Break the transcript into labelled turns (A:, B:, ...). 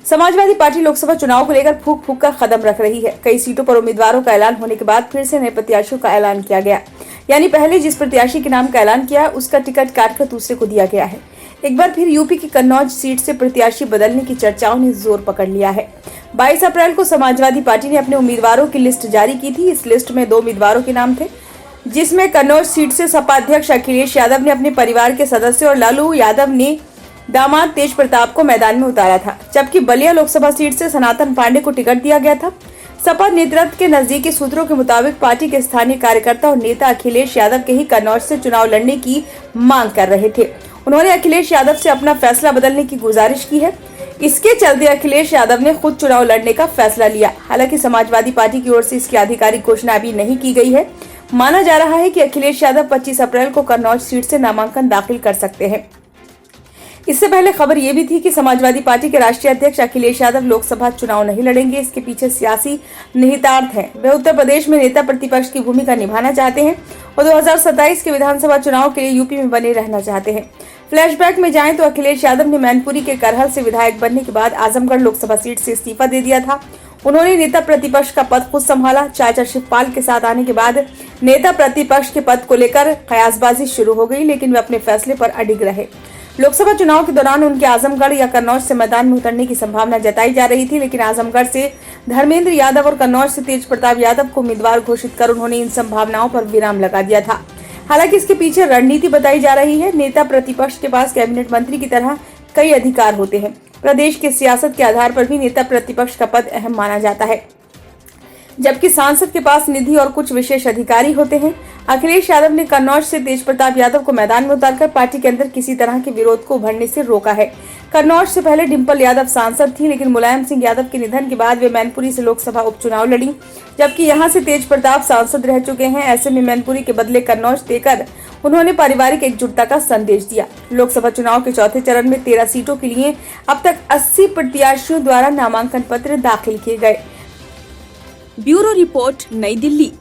A: Samajwadi party Lok Sabha चुनाव को लेकर फूंक फूंक कर कदम रख रही है। कई सीटों पर उम्मीदवारों का ऐलान होने के बाद फिर से नए प्रत्याशियों का ऐलान किया गया, यानी पहले जिस प्रत्याशी के नाम का ऐलान किया उसका टिकट काटकर दूसरे को दिया गया है। एक बार फिर यूपी की कन्नौज सीट से प्रत्याशी बदलने की चर्चाओं ने जोर पकड़ लिया है। 22 अप्रैल को समाजवादी पार्टी ने अपने उम्मीदवारों की लिस्ट जारी की थी। इस लिस्ट में 2 उम्मीदवारों के नाम थे, जिसमें कन्नौज सीट से सपा अध्यक्ष अखिलेश यादव ने अपने परिवार के सदस्य और लालू यादव ने दामाद तेज प्रताप को मैदान में उतारा था, जबकि बलिया लोकसभा सीट से सनातन पांडे को टिकट दिया गया था। सपा नेतृत्व के नजदीकी सूत्रों के मुताबिक पार्टी के स्थानीय कार्यकर्ता और नेता अखिलेश यादव के ही कन्नौज से चुनाव लड़ने की मांग कर रहे थे। उन्होंने अखिलेश यादव से अपना फैसला बदलने की गुजारिश की है। इसके चलते अखिलेश यादव ने खुद चुनाव लड़ने का फैसला लिया। हालांकि समाजवादी पार्टी की ओर से इसकी आधिकारिक घोषणा अभी नहीं की गई है। माना जा रहा है कि अखिलेश यादव 25 अप्रैल को कन्नौज सीट से नामांकन दाखिल कर सकते हैं। इससे पहले खबर ये भी थी कि समाजवादी पार्टी के राष्ट्रीय अध्यक्ष अखिलेश यादव लोकसभा चुनाव नहीं लड़ेंगे। इसके पीछे सियासी निहितार्थ है। वे उत्तर प्रदेश में नेता प्रतिपक्ष की भूमिका निभाना चाहते हैं और 2027 के विधानसभा चुनाव के लिए यूपी में बने रहना चाहते हैं। फ्लैशबैक में जाएं तो अखिलेश यादव ने मैनपुरी के करहल से विधायक बनने के बाद आजमगढ़ लोकसभा सीट से इस्तीफा दे दिया था। उन्होंने नेता प्रतिपक्ष का पद खुद संभाला। चाचा शिवपाल के साथ आने के बाद नेता प्रतिपक्ष के पद को लेकर कयासबाजी शुरू हो गई, लेकिन वे अपने फैसले पर अडिग रहे। लोकसभा चुनाव के दौरान उनके आजमगढ़ या कन्नौज से मैदान में उतरने की संभावना जताई जा रही थी, लेकिन आजमगढ़ से धर्मेंद्र यादव और कन्नौज से तेज प्रताप यादव को उम्मीदवार घोषित कर उन्होंने इन संभावनाओं पर विराम लगा दिया था। हालांकि इसके पीछे रणनीति बताई जा रही है। नेता प्रतिपक्ष के पास कैबिनेट मंत्री की तरह कई अधिकार होते हैं। प्रदेश की सियासत के आधार पर भी नेता प्रतिपक्ष का पद अहम माना जाता है, जबकि सांसद के पास निधि और कुछ विशेष अधिकारी होते हैं। अखिलेश यादव ने कन्नौज से तेज प्रताप यादव को मैदान में उतारकर पार्टी के अंदर किसी तरह के विरोध को उभरने से रोका है। कन्नौज से पहले डिम्पल यादव सांसद थी, लेकिन मुलायम सिंह यादव के निधन के बाद वे मैनपुरी से लोकसभा उपचुनाव लड़ी, जबकि यहां से तेज प्रताप सांसद रह चुके हैं। ऐसे में मैनपुरी के बदले कन्नौज देकर उन्होंने पारिवारिक एकजुटता का संदेश दिया। लोकसभा चुनाव के चौथे चरण में 13 सीटों के लिए अब तक 80 प्रत्याशियों द्वारा नामांकन पत्र दाखिल किए गए।
B: ब्यूरो रिपोर्ट, नई दिल्ली।